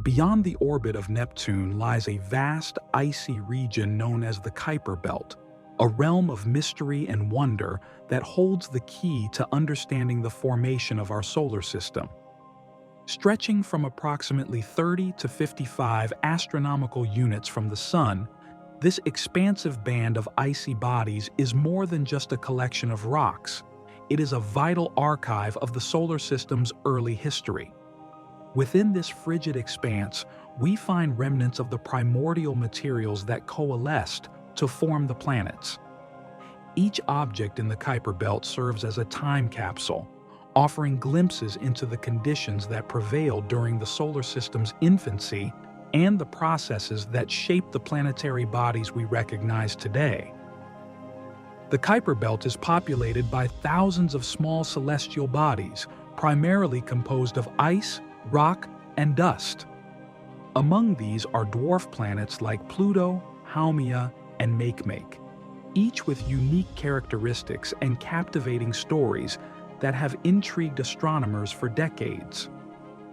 Beyond the orbit of Neptune lies a vast, icy region known as the Kuiper Belt, a realm of mystery and wonder that holds the key to understanding the formation of our solar system. Stretching from approximately 30 to 55 astronomical units from the Sun, this expansive band of icy bodies is more than just a collection of rocks. It is a vital archive of the solar system's early history. Within this frigid expanse, we find remnants of the primordial materials that coalesced to form the planets. Each object in the Kuiper Belt serves as a time capsule, offering glimpses into the conditions that prevailed during the solar system's infancy and the processes that shape the planetary bodies we recognize today. The Kuiper Belt is populated by thousands of small celestial bodies, primarily composed of ice, rock, and dust. Among these are dwarf planets like Pluto, Haumea, and Makemake, each with unique characteristics and captivating stories that have intrigued astronomers for decades.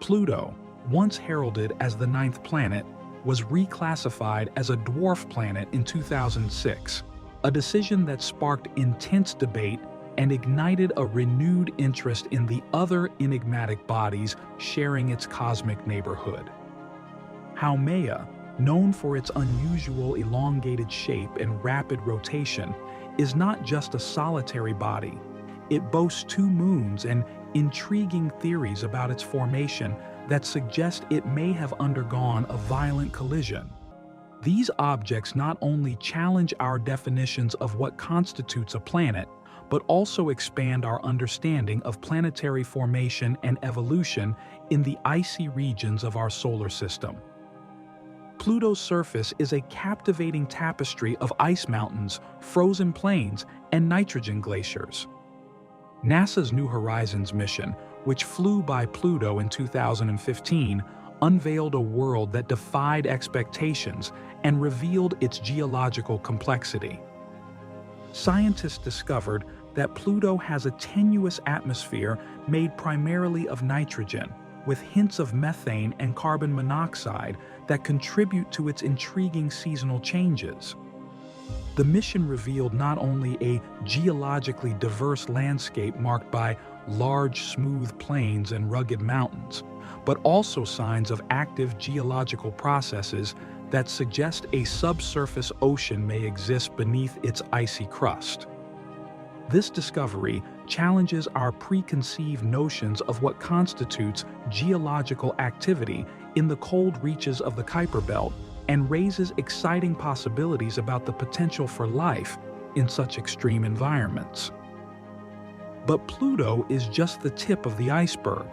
Pluto, once heralded as the ninth planet, was reclassified as a dwarf planet in 2006, a decision that sparked intense debate and ignited a renewed interest in the other enigmatic bodies sharing its cosmic neighborhood. Haumea, known for its unusual elongated shape and rapid rotation, is not just a solitary body. It boasts two moons and intriguing theories about its formation that suggest it may have undergone a violent collision. These objects not only challenge our definitions of what constitutes a planet, but also expand our understanding of planetary formation and evolution in the icy regions of our solar system. Pluto's surface is a captivating tapestry of ice mountains, frozen plains, and nitrogen glaciers. NASA's New Horizons mission, which flew by Pluto in 2015, unveiled a world that defied expectations and revealed its geological complexity. Scientists discovered that Pluto has a tenuous atmosphere made primarily of nitrogen, with hints of methane and carbon monoxide that contribute to its intriguing seasonal changes. The mission revealed not only a geologically diverse landscape marked by large, smooth plains and rugged mountains, but also signs of active geological processes that suggest a subsurface ocean may exist beneath its icy crust. This discovery challenges our preconceived notions of what constitutes geological activity in the cold reaches of the Kuiper Belt and raises exciting possibilities about the potential for life in such extreme environments. But Pluto is just the tip of the iceberg.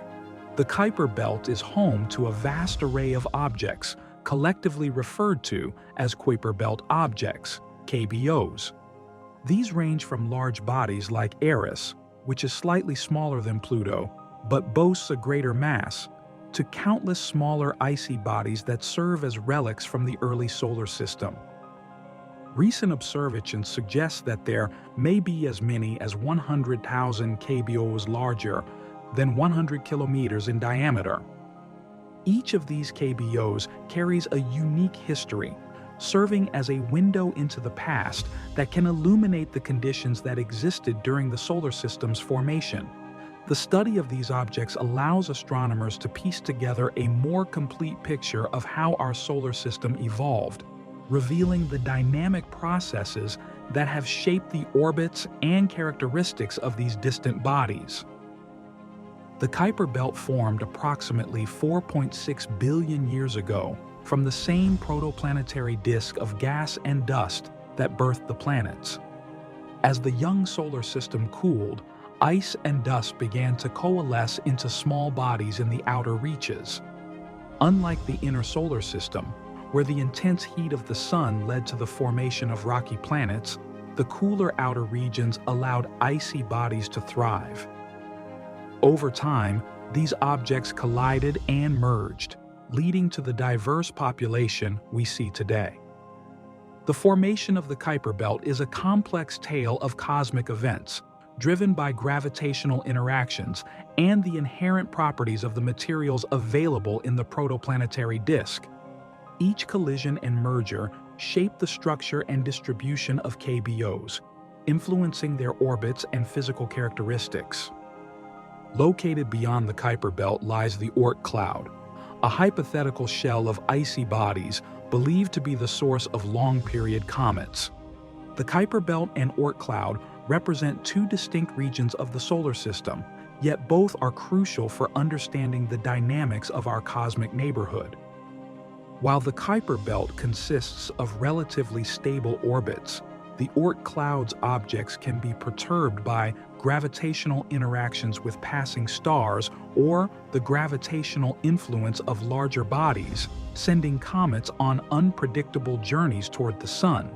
The Kuiper Belt is home to a vast array of objects, collectively referred to as Kuiper Belt objects, KBOs. These range from large bodies like Eris, which is slightly smaller than Pluto, but boasts a greater mass, to countless smaller icy bodies that serve as relics from the early solar system. Recent observations suggest that there may be as many as 100,000 KBOs larger than 100 kilometers in diameter. Each of these KBOs carries a unique history, serving as a window into the past that can illuminate the conditions that existed during the solar system's formation. The study of these objects allows astronomers to piece together a more complete picture of how our solar system evolved, revealing the dynamic processes that have shaped the orbits and characteristics of these distant bodies. The Kuiper Belt formed approximately 4.6 billion years ago from the same protoplanetary disk of gas and dust that birthed the planets. As the young solar system cooled, ice and dust began to coalesce into small bodies in the outer reaches. Unlike the inner solar system, where the intense heat of the sun led to the formation of rocky planets, the cooler outer regions allowed icy bodies to thrive. Over time, these objects collided and merged, leading to the diverse population we see today. The formation of the Kuiper Belt is a complex tale of cosmic events, driven by gravitational interactions and the inherent properties of the materials available in the protoplanetary disk. Each collision and merger shape the structure and distribution of KBOs, influencing their orbits and physical characteristics. Located beyond the Kuiper Belt lies the Oort cloud, a hypothetical shell of icy bodies believed to be the source of long-period comets. The Kuiper Belt and Oort cloud represent two distinct regions of the solar system, yet both are crucial for understanding the dynamics of our cosmic neighborhood. While the Kuiper Belt consists of relatively stable orbits, the Oort cloud's objects can be perturbed by gravitational interactions with passing stars or the gravitational influence of larger bodies, sending comets on unpredictable journeys toward the Sun.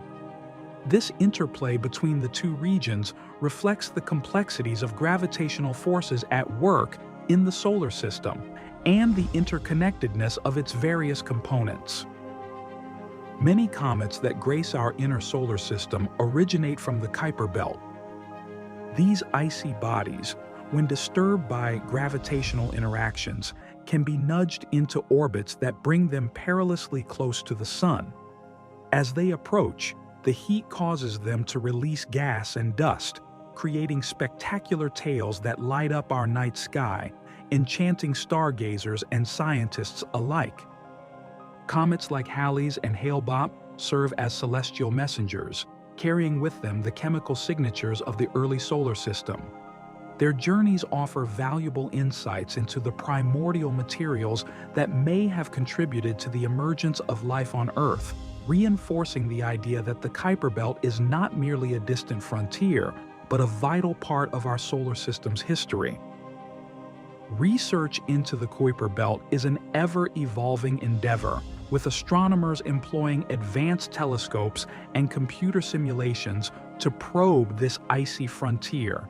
This interplay between the two regions reflects the complexities of gravitational forces at work in the solar system and the interconnectedness of its various components. Many comets that grace our inner solar system originate from the Kuiper Belt. These icy bodies, when disturbed by gravitational interactions, can be nudged into orbits that bring them perilously close to the Sun. As they approach, the heat causes them to release gas and dust, creating spectacular tails that light up our night sky, enchanting stargazers and scientists alike. Comets like Halley's and Hale-Bopp serve as celestial messengers, carrying with them the chemical signatures of the early solar system. Their journeys offer valuable insights into the primordial materials that may have contributed to the emergence of life on Earth, reinforcing the idea that the Kuiper Belt is not merely a distant frontier, but a vital part of our solar system's history. Research into the Kuiper Belt is an ever-evolving endeavor, with astronomers employing advanced telescopes and computer simulations to probe this icy frontier.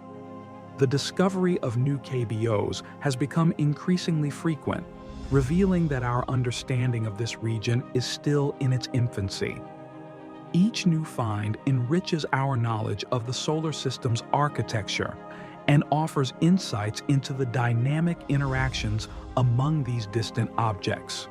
The discovery of new KBOs has become increasingly frequent, revealing that our understanding of this region is still in its infancy. Each new find enriches our knowledge of the solar system's architecture and offers insights into the dynamic interactions among these distant objects.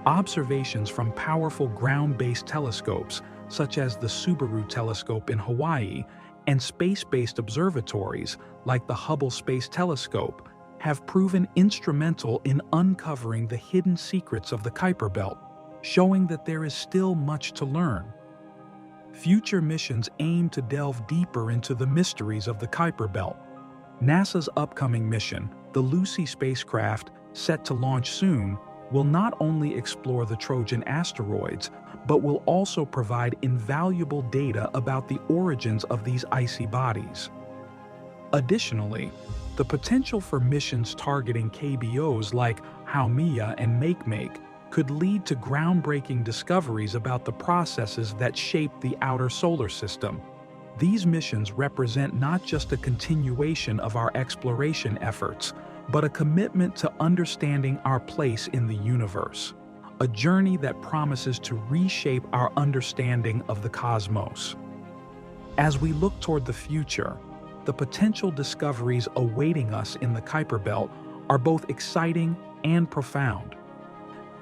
Observations from powerful ground-based telescopes, such as the Subaru telescope in Hawaii, and space-based observatories, like the Hubble Space Telescope, have proven instrumental in uncovering the hidden secrets of the Kuiper Belt, showing that there is still much to learn. Future missions aim to delve deeper into the mysteries of the Kuiper Belt. NASA's upcoming mission, the Lucy spacecraft, set to launch soon, will not only explore the Trojan asteroids, but will also provide invaluable data about the origins of these icy bodies. Additionally, the potential for missions targeting KBOs like Haumea and Makemake could lead to groundbreaking discoveries about the processes that shape the outer solar system. These missions represent not just a continuation of our exploration efforts, but a commitment to understanding our place in the universe, a journey that promises to reshape our understanding of the cosmos. As we look toward the future, the potential discoveries awaiting us in the Kuiper Belt are both exciting and profound.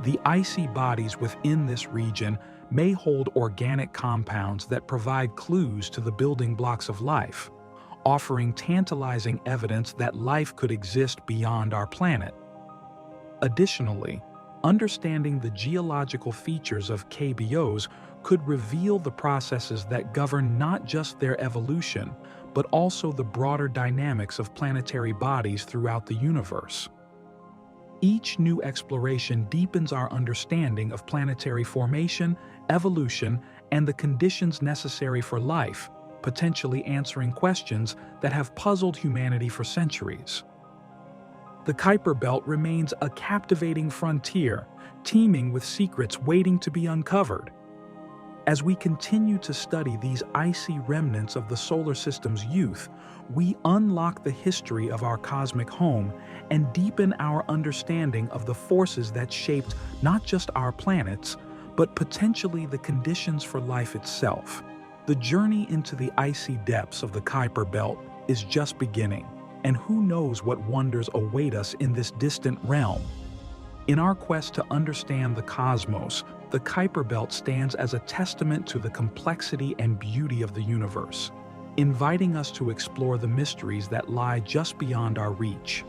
The icy bodies within this region may hold organic compounds that provide clues to the building blocks of life, offering tantalizing evidence that life could exist beyond our planet. Additionally, understanding the geological features of KBOs could reveal the processes that govern not just their evolution, but also the broader dynamics of planetary bodies throughout the universe. Each new exploration deepens our understanding of planetary formation, evolution, and the conditions necessary for life, potentially answering questions that have puzzled humanity for centuries. The Kuiper Belt remains a captivating frontier, teeming with secrets waiting to be uncovered. As we continue to study these icy remnants of the solar system's youth, we unlock the history of our cosmic home and deepen our understanding of the forces that shaped not just our planets, but potentially the conditions for life itself. The journey into the icy depths of the Kuiper Belt is just beginning, and who knows what wonders await us in this distant realm. In our quest to understand the cosmos, the Kuiper Belt stands as a testament to the complexity and beauty of the universe, inviting us to explore the mysteries that lie just beyond our reach.